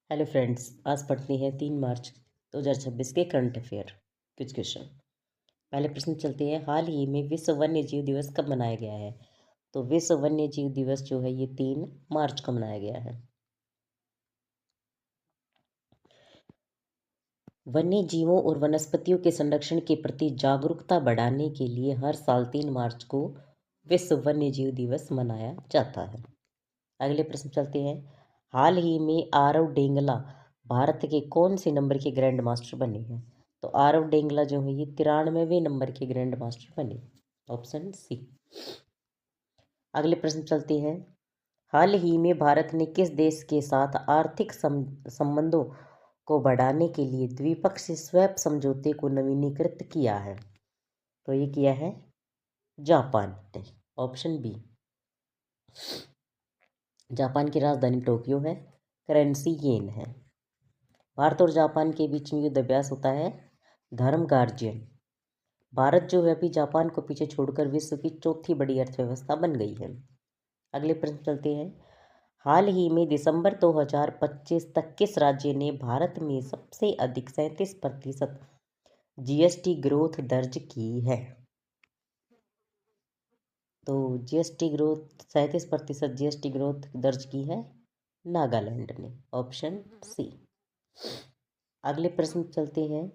Hello friends, आज पढ़ते हैं 3 मार्च 2026 के करंट अफेयर कुछ क्वेश्चन। पहले प्रश्न चलते हैं, हाल ही में विश्व वन्य जीव दिवस कब मनाया गया है? तो विश्व वन्य जीव दिवस जो है ये 3 मार्च को मनाया गया है। वन्य जीवों और वनस्पतियों के संरक्षण के प्रति जागरूकता बढ़ाने के लिए हर साल 3 मार्च को विश्व वन्य जीव दिवस मनाया जाता है। अगले प्रश्न चलते हैं, हाल ही में आरव डेंगला भारत के कौन से नंबर के ग्रैंड मास्टर बने हैं? तो आरव डेंगला जो है ये 93वें नंबर के ग्रैंड मास्टर बने, ऑप्शन सी। अगले प्रश्न चलते हैं, हाल ही में भारत ने किस देश के साथ आर्थिक संबंधों को बढ़ाने के लिए द्विपक्षीय स्वैप समझौते को नवीनीकृत किया है? तो ये किया है जापान ने, ऑप्शन बी। जापान की राजधानी टोक्यो है, करेंसी येन है। भारत और जापान के बीच में युद्ध अभ्यास होता है धर्म गार्जियन। भारत जो है अभी जापान को पीछे छोड़कर विश्व की चौथी बड़ी अर्थव्यवस्था बन गई है। अगले प्रश्न चलते हैं, हाल ही में दिसंबर 2025 तक किस राज्य ने भारत में सबसे अधिक 37% जीएसटी ग्रोथ दर्ज की है? तो जीएसटी ग्रोथ 37% जीएसटी ग्रोथ दर्ज की है नागालैंड ने, ऑप्शन सी। अगले प्रश्न चलते हैं,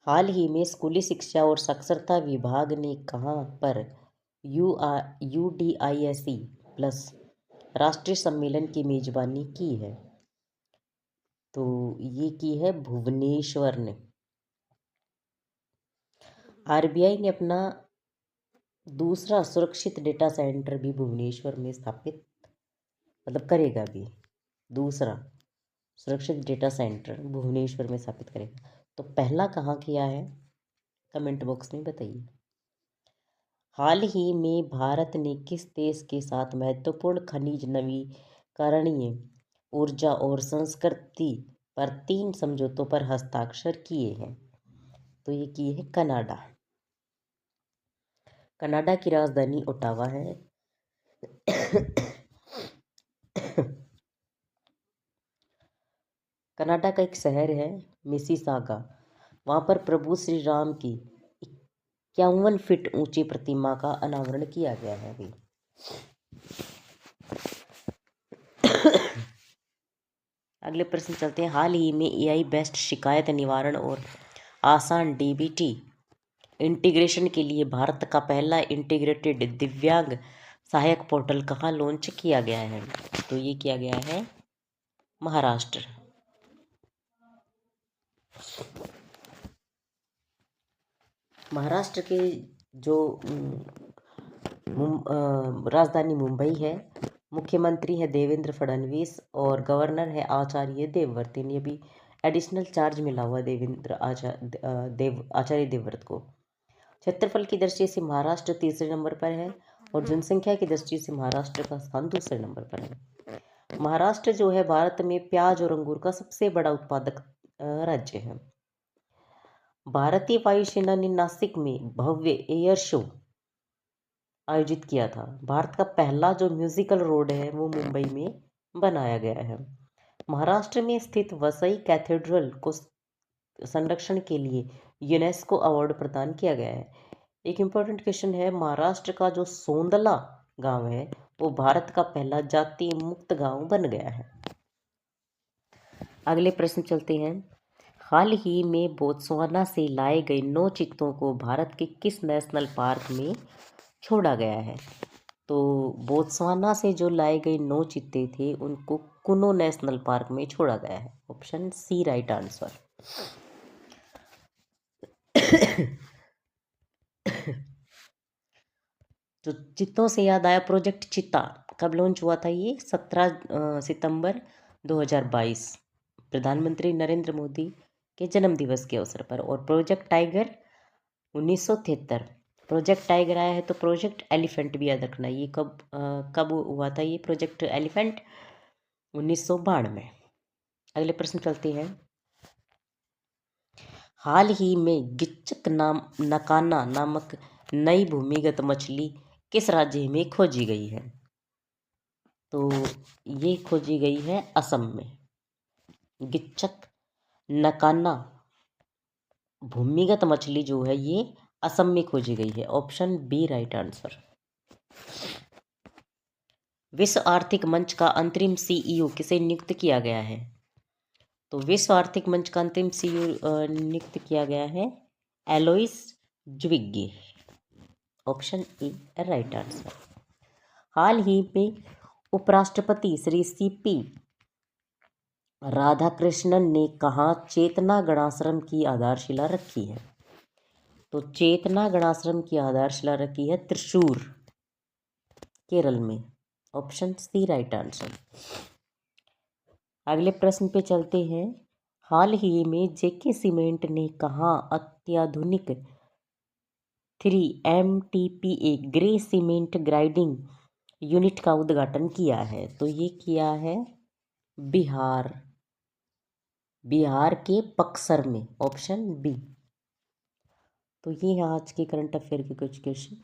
हाल ही में स्कूली शिक्षा और साक्षरता विभाग ने कहाँ पर UDISE प्लस राष्ट्रीय सम्मेलन की मेजबानी की है? तो ये की है भुवनेश्वर ने। आरबीआई ने अपना दूसरा सुरक्षित डेटा सेंटर भी भुवनेश्वर में स्थापित करेगा भी। दूसरा सुरक्षित डेटा सेंटर भुवनेश्वर में स्थापित करेगा। तो पहला कहाँ किया है, कमेंट बॉक्स में बताइए। हाल ही में भारत ने किस देश के साथ महत्वपूर्ण खनिज नवीकरणीय ऊर्जा और संस्कृति पर 3 समझौतों पर हस्ताक्षर किए हैं? तो ये किए हैं कनाडा। कनाडा की राजधानी ओटावा है। कनाडा का एक शहर है मिसिसागा। वहाँ पर प्रभु श्री राम की 51 फीट ऊंची प्रतिमा का अनावरण किया गया है अभी। अगले प्रश्न चलते हैं, हाल ही में एआई बेस्ट शिकायत निवारण और आसान डीबीटी इंटीग्रेशन के लिए भारत का पहला इंटीग्रेटेड दिव्यांग सहायक पोर्टल कहाँ लॉन्च किया गया है? तो ये किया गया है महाराष्ट्र। महाराष्ट्र के जो राजधानी मुंबई है, मुख्यमंत्री है देवेंद्र फडणवीस और गवर्नर है आचार्य देवव्रत। इन्हें भी एडिशनल चार्ज मिला हुआ आचार्य देवव्रत को। क्षेत्रफल की दृष्टि से महाराष्ट्र तीसरे नंबर पर है और जनसंख्या की दृष्टि से महाराष्ट्र का स्थान दूसरे नंबर पर है। महाराष्ट्र जो है भारत में प्याज और अंगूर का सबसे बड़ा उत्पादक राज्य है। भारतीय वायुसेना ने नासिक में भव्य एयर शो आयोजित किया था। भारत का पहला जो म्यूजिकल रोड है वो मुंबई में बनाया गया है। महाराष्ट्र में स्थित वसई कैथेड्रल को संरक्षण के लिए यूनेस्को अवार्ड प्रदान किया गया है। एक इम्पोर्टेंट क्वेश्चन है, महाराष्ट्र का जो सोंदला गांव है वो भारत का पहला जाति मुक्त गांव बन गया है। अगले प्रश्न चलते हैं, हाल ही में बोत्सवाना से लाए गए 9 चीतों को भारत के किस नेशनल पार्क में छोड़ा गया है? तो बोत्सवाना से जो लाए गए 9 चीते थे उनको कुनो नेशनल पार्क में छोड़ा गया है, ऑप्शन सी राइट आंसर। तो चीतों से याद आया, प्रोजेक्ट चीता कब लॉन्च हुआ था? ये 17 सितंबर 2022 प्रधानमंत्री नरेंद्र मोदी के जन्म दिवस के अवसर पर। और प्रोजेक्ट टाइगर 1973। प्रोजेक्ट टाइगर आया है तो प्रोजेक्ट एलिफेंट भी याद रखना। ये कब हुआ था ये प्रोजेक्ट एलिफेंट? 1992। अगले प्रश्न चलते हैं, हाल ही में गिच्चक नकाना नामक नई भूमिगत मछली किस राज्य में खोजी गई है? तो ये खोजी गई है असम में। गिच्चक नकाना भूमिगत मछली जो है ये असम में खोजी गई है। Option b right answer. विश्व आर्थिक मंच का अंतरिम सीईओ किसे नियुक्त किया गया है? तो विश्व आर्थिक मंच का अंतिम सीईओ नियुक्त किया गया है एलोइस ज्विगे। Option A right answer. हाल ही में उपराष्ट्रपति श्री सीपी राधाकृष्णन ने कहाँ चेतना गणाश्रम की आधारशिला रखी है? तो चेतना गणाश्रम की आधारशिला रखी है त्रिशूर, केरल में। Option c right answer. अगले प्रश्न पे चलते हैं। हाल ही में जेके सीमेंट ने कहाँ अत्याधुनिक 3 MTPA grey cement grinding unit का उद्घाटन किया है? तो ये किया है बिहार के बक्सर में। Option b. तो ये है आज के करंट अफेयर के कुछ क्वेश्चन।